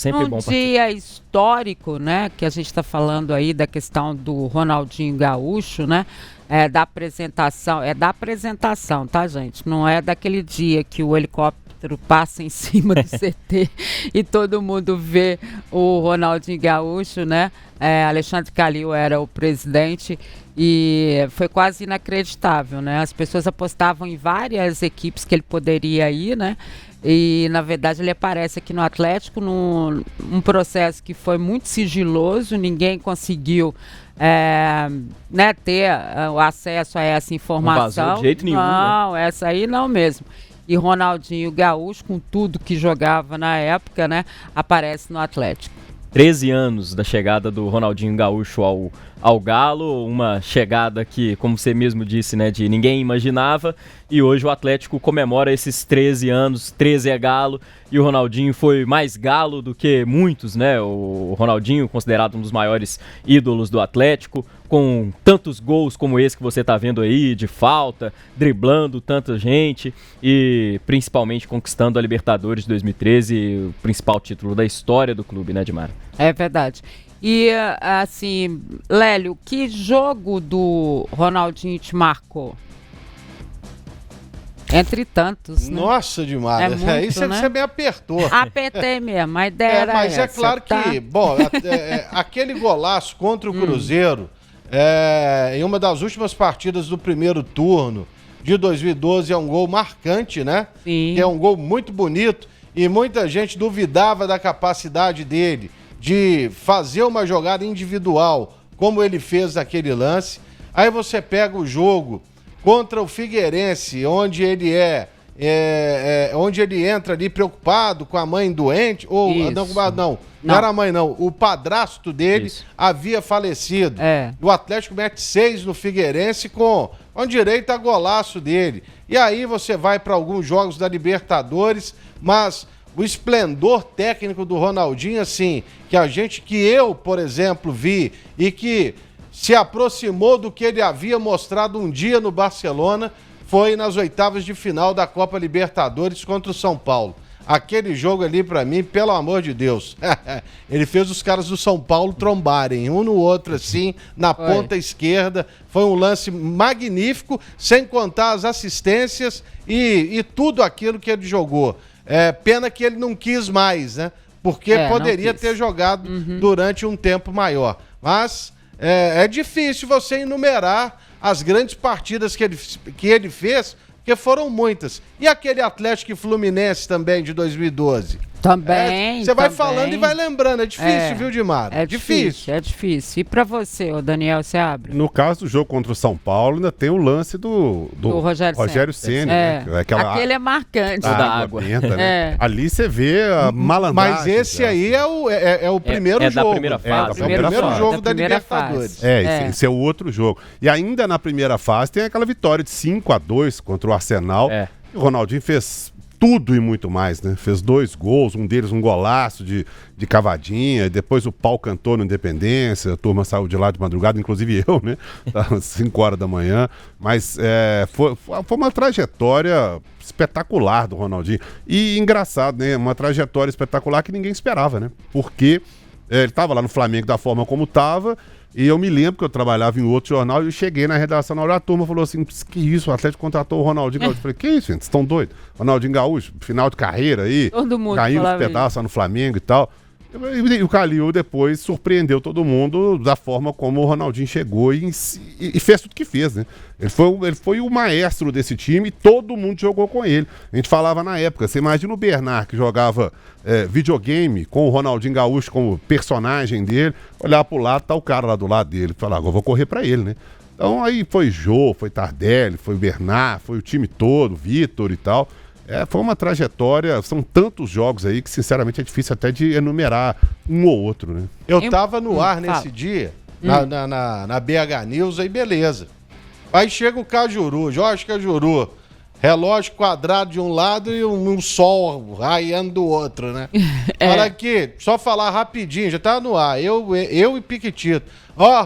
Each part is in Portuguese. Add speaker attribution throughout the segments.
Speaker 1: Sempre bom participar.
Speaker 2: Dia histórico, né, que a gente está falando aí da questão do Ronaldinho Gaúcho, né, da apresentação, tá, gente? Não é daquele dia que o helicóptero passa em cima do CT e todo mundo vê o Ronaldinho Gaúcho, né? Alexandre Calil era o presidente e foi quase inacreditável, né? As pessoas apostavam em várias equipes que ele poderia ir, né? E, na verdade, ele aparece aqui no Atlético num processo que foi muito sigiloso, ninguém conseguiu ter o acesso a essa informação.
Speaker 1: Não vazou de jeito nenhum,
Speaker 2: não,
Speaker 1: né?
Speaker 2: Essa aí não mesmo. E Ronaldinho Gaúcho, com tudo que jogava na época, né, aparece no Atlético.
Speaker 1: 13 anos da chegada do Ronaldinho Gaúcho ao Galo, uma chegada que, como você mesmo disse, né, de ninguém imaginava, e hoje o Atlético comemora esses 13 anos, 13 é Galo, e o Ronaldinho foi mais Galo do que muitos, né, o Ronaldinho considerado um dos maiores ídolos do Atlético, com tantos gols como esse que você está vendo aí, de falta, driblando tanta gente, e principalmente conquistando a Libertadores de 2013, o principal título da história do clube, né, Edmar?
Speaker 2: É verdade. E, assim, Lélio, que jogo do Ronaldinho te marcou? Entre tantos, né?
Speaker 3: Nossa, demais.
Speaker 2: Muito,
Speaker 3: Aí você me apertou.
Speaker 2: Apertei mesmo, a ideia era
Speaker 3: mas
Speaker 2: essa,
Speaker 3: é claro
Speaker 2: tá?
Speaker 3: que, aquele golaço contra o Cruzeiro, em uma das últimas partidas do primeiro turno de 2012, é um gol marcante, né?
Speaker 2: Sim.
Speaker 3: Que é um gol muito bonito e muita gente duvidava da capacidade dele de fazer uma jogada individual, como ele fez naquele lance. Aí você pega o jogo contra o Figueirense, onde ele onde ele entra ali preocupado com a mãe doente, ou não era a mãe não, o padrasto dele havia falecido. O Atlético mete 6 no Figueirense com direito a golaço dele. E aí você vai para alguns jogos da Libertadores, mas o esplendor técnico do Ronaldinho, assim, que eu, por exemplo, vi e que se aproximou do que ele havia mostrado um dia no Barcelona, foi nas oitavas de final da Copa Libertadores contra o São Paulo. Aquele jogo ali, pra mim, pelo amor de Deus, ele fez os caras do São Paulo trombarem, um no outro, assim, na ponta esquerda. Foi um lance magnífico, sem contar as assistências e tudo aquilo que ele jogou. Pena que ele não quis mais, né? Porque poderia ter jogado durante um tempo maior. Mas é difícil você enumerar as grandes partidas que ele fez, porque foram muitas. E aquele Atlético e Fluminense também de 2012?
Speaker 2: Também.
Speaker 3: Você vai falando e vai lembrando. É difícil, viu, Dimara?
Speaker 2: É difícil. É difícil. E pra você, ô Daniel, você abre?
Speaker 4: No caso do jogo contra o São Paulo, ainda tem o lance do Rogério Ceni. Né?
Speaker 2: Aquele é marcante.
Speaker 4: Da água benta, né? Ali você vê a malandragem.
Speaker 3: Mas esse aí é o primeiro jogo.
Speaker 1: Da primeira fase.
Speaker 3: É o primeiro jogo da Libertadores.
Speaker 4: Esse é o outro jogo. E ainda na primeira fase tem aquela vitória de 5-2 contra o Arsenal. O Ronaldinho fez tudo e muito mais, né? Fez 2 gols, um deles um golaço de cavadinha, depois o pau cantou no Independência, a turma saiu de lá de madrugada, inclusive eu, né? Às 5 horas da manhã, mas foi uma trajetória espetacular do Ronaldinho. E engraçado, né? Uma trajetória espetacular que ninguém esperava, né? Porque ele estava lá no Flamengo da forma como estava. E eu me lembro que eu trabalhava em outro jornal e eu cheguei na redação na hora, a turma falou assim, que isso, o Atlético contratou o Ronaldinho Gaúcho. Eu falei, que isso, gente, vocês estão doidos? Ronaldinho Gaúcho, final de carreira aí, caindo os pedaços no Flamengo e tal. E o Calil depois surpreendeu todo mundo da forma como o Ronaldinho chegou e fez tudo que fez, né? Ele foi o maestro desse time e todo mundo jogou com ele. A gente falava na época, você imagina o Bernard que jogava videogame com o Ronaldinho Gaúcho como personagem dele, olhar pro lado, tá o cara lá do lado dele, falar, agora eu vou correr pra ele, né? Então aí foi Jô, foi Tardelli, foi o Bernard, foi o time todo, Vitor e tal. Foi uma trajetória, são tantos jogos aí que sinceramente é difícil até de enumerar um ou outro, né?
Speaker 3: Eu tava no ar nesse dia, na BH News, aí beleza. Aí chega o Cajuru, Jorge Cajuru, relógio quadrado de um lado e um sol raiando do outro, né? Olha aqui, só falar rapidinho, já tá no ar, eu e Piquitito.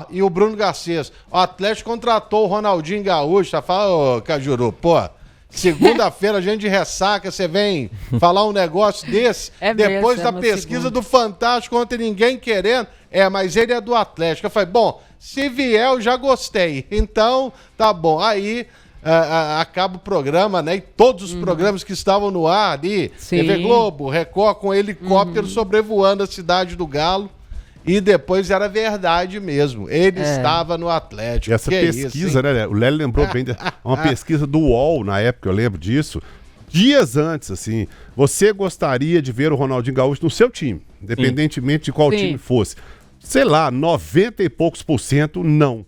Speaker 3: E o Bruno Garcês, o Atlético contratou o Ronaldinho Gaúcho, tá falando, ô Cajuru, pô, Segunda-feira a gente de ressaca, você vem falar um negócio desse, depois da pesquisa do Fantástico, ontem ninguém querendo, mas ele é do Atlético. Eu falei, bom, se vier eu já gostei, então tá bom. Aí acaba o programa, né, e todos os programmas que estavam no ar ali, TV Globo, Record com helicóptero sobrevoando a cidade do Galo. E depois era verdade mesmo. Ele estava no Atlético.
Speaker 4: E essa pesquisa, né? O Lélio lembrou bem. Uma pesquisa do UOL, na época, eu lembro disso. Dias antes, assim, você gostaria de ver o Ronaldinho Gaúcho no seu time, independentemente de qual time fosse. Sei lá, 90 e poucos % não.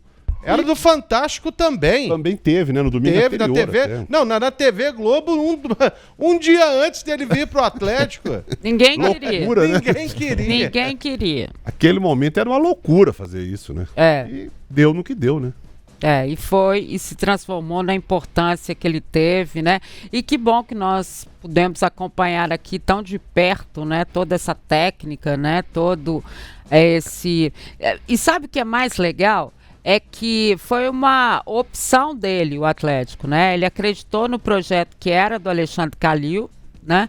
Speaker 3: Era do Fantástico também.
Speaker 4: Também teve, né? No domingo
Speaker 3: teve
Speaker 4: anterior.
Speaker 3: Na TV. Até. Não, na TV Globo, um dia antes dele vir pro Atlético.
Speaker 2: Ninguém queria.
Speaker 4: Loucura, né?
Speaker 2: Ninguém queria.
Speaker 4: Aquele momento era uma loucura fazer isso, né? E deu no que deu, né?
Speaker 2: E se transformou na importância que ele teve, né? E que bom que nós pudemos acompanhar aqui tão de perto, né? Toda essa técnica, né? Todo esse... E sabe o que é mais legal? É que foi uma opção dele, o Atlético, né? Ele acreditou no projeto que era do Alexandre Calil, né?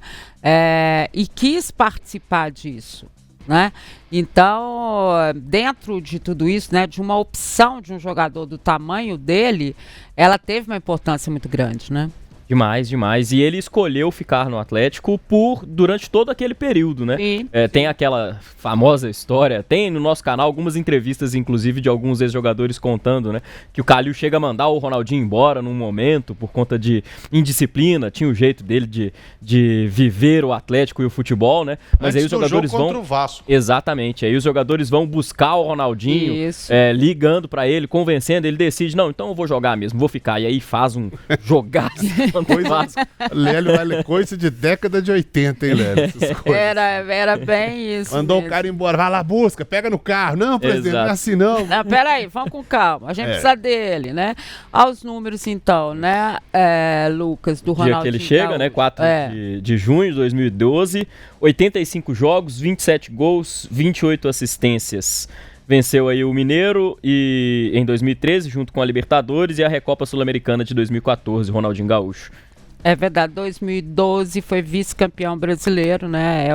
Speaker 2: E quis participar disso, né? Então, dentro de tudo isso, né, de uma opção de um jogador do tamanho dele, ela teve uma importância muito grande, né?
Speaker 1: Demais, demais. E ele escolheu ficar no Atlético durante todo aquele período, né?
Speaker 2: Sim.
Speaker 1: Tem aquela famosa história, tem no nosso canal algumas entrevistas, inclusive, de alguns ex-jogadores contando, né? Que o Calil chega a mandar o Ronaldinho embora num momento por conta de indisciplina, tinha o jeito dele de viver o Atlético e o futebol, né? Mas
Speaker 3: antes
Speaker 1: aí os jogadores
Speaker 3: jogo contra o Vasco.
Speaker 1: Exatamente. Aí os jogadores vão buscar o Ronaldinho, ligando pra ele, convencendo, ele decide, não, então eu vou jogar mesmo, vou ficar. E aí faz um jogaço.
Speaker 4: Lélio, coisa de década de 80, hein, Lélio?
Speaker 2: Era bem isso.
Speaker 4: Mandou o cara embora, vai lá, busca, pega no carro. Não, presidente, não é assim não.
Speaker 2: Não, peraí, vamos com calma. A gente precisa dele, né? Aos números, então, né, Lucas, do Ronaldinho.
Speaker 1: Dia que ele chega, né? 4 de junho de 2012, 85 jogos, 27 gols, 28 assistências. Venceu aí o Mineiro em 2013, junto com a Libertadores, e a Recopa Sul-Americana de 2014, Ronaldinho Gaúcho.
Speaker 2: É verdade, 2012 foi vice-campeão brasileiro, né?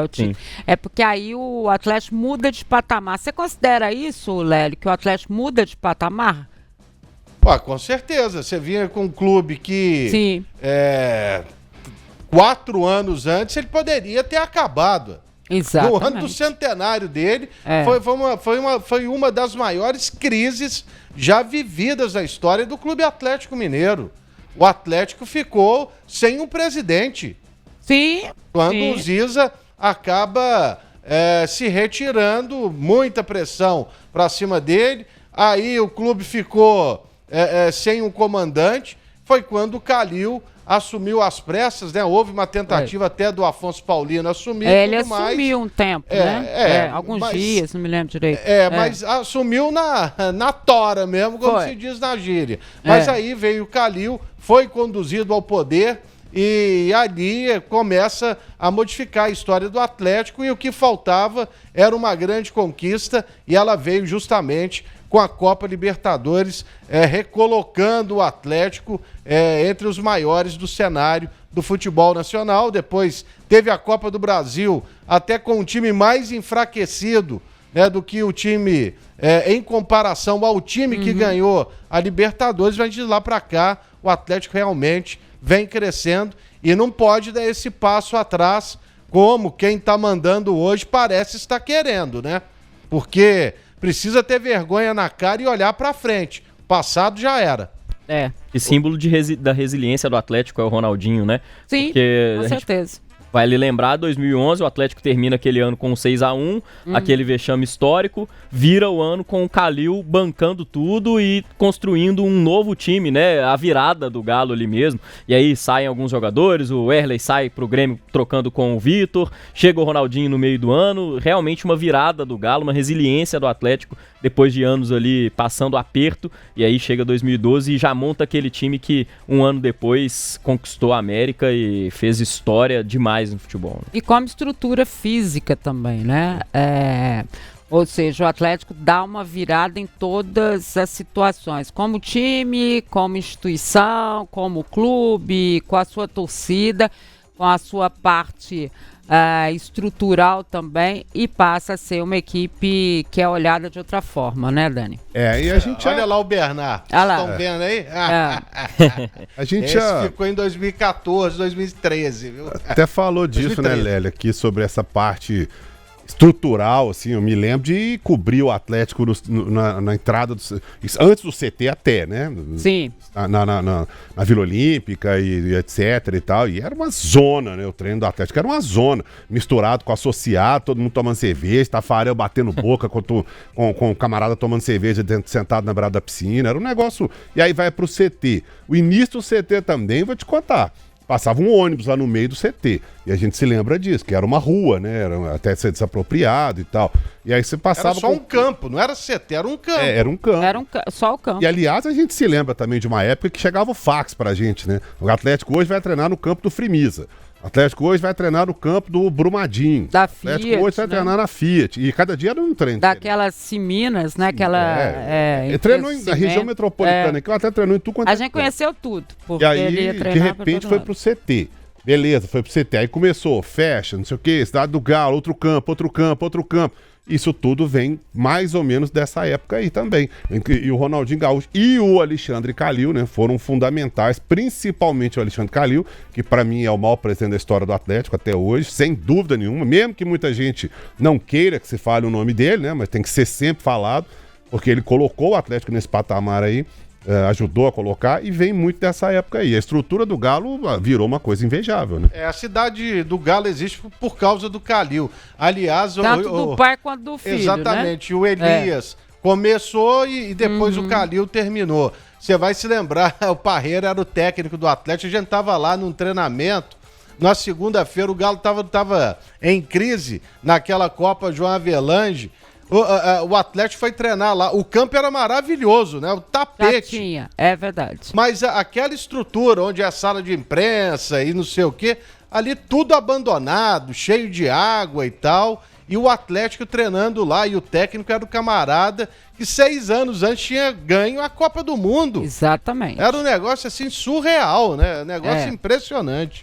Speaker 2: É porque aí o Atlético muda de patamar. Você considera isso, Lélio, que o Atlético muda de patamar?
Speaker 3: Com certeza. Você vinha com um clube que 4 anos antes ele poderia ter acabado.
Speaker 2: Exatamente.
Speaker 3: No ano do centenário dele, foi uma das maiores crises já vividas na história do Clube Atlético Mineiro. O Atlético ficou sem um presidente.
Speaker 2: Sim.
Speaker 3: Quando o Ziza acaba se retirando, muita pressão para cima dele, aí o clube ficou sem um comandante, foi quando o Calil assumiu às pressas, né? Houve uma tentativa até do Afonso Paulino assumir.
Speaker 2: Ele assumiu um tempo, né? Alguns dias, não me lembro direito.
Speaker 3: Mas assumiu na tora mesmo, como se diz na gíria. Mas aí veio o Calil, foi conduzido ao poder e ali começa a modificar a história do Atlético, e o que faltava era uma grande conquista, e ela veio justamente com a Copa Libertadores, recolocando o Atlético entre os maiores do cenário do futebol nacional. Depois teve a Copa do Brasil, até com um time mais enfraquecido, né, do que o time, em comparação ao time que ganhou a Libertadores. Mas de lá para cá, o Atlético realmente vem crescendo e não pode dar esse passo atrás, como quem está mandando hoje parece estar querendo, né? Porque precisa ter vergonha na cara e olhar pra frente. O passado já era.
Speaker 1: E símbolo da resiliência do Atlético é o Ronaldinho, né?
Speaker 2: Sim,
Speaker 1: porque
Speaker 2: com certeza.
Speaker 1: Vale lembrar, 2011, o Atlético termina aquele ano com 6-1, aquele vexame histórico, vira o ano com o Calil bancando tudo e construindo um novo time, né? A virada do Galo ali mesmo. E aí saem alguns jogadores, o Erley sai pro Grêmio trocando com o Vitor, chega o Ronaldinho no meio do ano, realmente uma virada do Galo, uma resiliência do Atlético depois de anos ali passando aperto, e aí chega 2012 e já monta aquele time que um ano depois conquistou a América e fez história demais no futebol.
Speaker 2: E como estrutura física também, né? Ou seja, o Atlético dá uma virada em todas as situações, como time, como instituição, como clube, com a sua torcida, com a sua parte estrutural também, e passa a ser uma equipe que é olhada de outra forma, né, Dani?
Speaker 3: E a gente olha lá o Bernard. Vocês estão vendo aí?
Speaker 4: A gente
Speaker 3: Esse ficou em 2014, 2013, viu?
Speaker 4: Até falou disso, 2013. Né, Lélia, aqui sobre essa parte estrutural, assim, eu me lembro de cobrir o Atlético na entrada, antes do CT até, né?
Speaker 2: Sim.
Speaker 4: Na Vila Olímpica e etc e tal, e era uma zona, né? O treino do Atlético era uma zona, misturado com associado, todo mundo tomando cerveja, Tafarel batendo boca com o camarada tomando cerveja sentado na beirada da piscina, era um negócio, e aí vai pro CT. O início do CT também, vou te contar, passava um ônibus lá no meio do CT. E a gente se lembra disso, que era uma rua, né? Era até ser desapropriado e tal. E aí você passava...
Speaker 3: Era só um campo, não era CT, era um campo.
Speaker 4: Era um campo.
Speaker 2: Era só o campo.
Speaker 4: E aliás, a gente se lembra também de uma época que chegava o fax pra gente, né? O Atlético hoje vai treinar no campo do Frimisa. O Atlético hoje vai treinar no campo do Brumadinho.
Speaker 2: Da
Speaker 4: Fiat. O Atlético
Speaker 2: Fiat,
Speaker 4: hoje vai treinar na Fiat. E cada dia era um treino.
Speaker 2: Daquelas Siminas, né?
Speaker 4: Treinou na região metropolitana, que o Atlético treinou em tudo quanto
Speaker 2: a gente conheceu tudo.
Speaker 4: E aí, de repente, foi pro CT. Beleza, foi pro CT. Aí começou, fecha, não sei o quê, Cidade do Galo, outro campo, outro campo, outro campo. Isso tudo vem mais ou menos dessa época aí também. E o Ronaldinho Gaúcho e o Alexandre Calil, né, foram fundamentais, principalmente o Alexandre Calil, que para mim é o maior presidente da história do Atlético até hoje, sem dúvida nenhuma, mesmo que muita gente não queira que se fale o nome dele, né, mas tem que ser sempre falado, porque ele colocou o Atlético nesse patamar aí, ajudou a colocar, e vem muito dessa época aí. A estrutura do Galo virou uma coisa invejável, né?
Speaker 3: A cidade do Galo existe por causa do Calil. Aliás...
Speaker 2: Tanto do pai quanto do filho,
Speaker 3: exatamente.
Speaker 2: Né?
Speaker 3: O Elias começou e depois o Calil terminou. Você vai se lembrar, o Parreira era o técnico do Atlético, a gente tava lá num treinamento, na segunda-feira o Galo tava em crise naquela Copa João Avelange. O Atlético foi treinar lá. O campo era maravilhoso, né? O tapete.
Speaker 2: Já tinha, é verdade.
Speaker 3: Mas aquela estrutura onde é a sala de imprensa e não sei o quê, ali tudo abandonado, cheio de água e tal. E o Atlético treinando lá, e o técnico era o camarada que 6 anos antes tinha ganho a Copa do Mundo.
Speaker 2: Exatamente.
Speaker 3: Era um negócio assim surreal, né? Um negócio impressionante.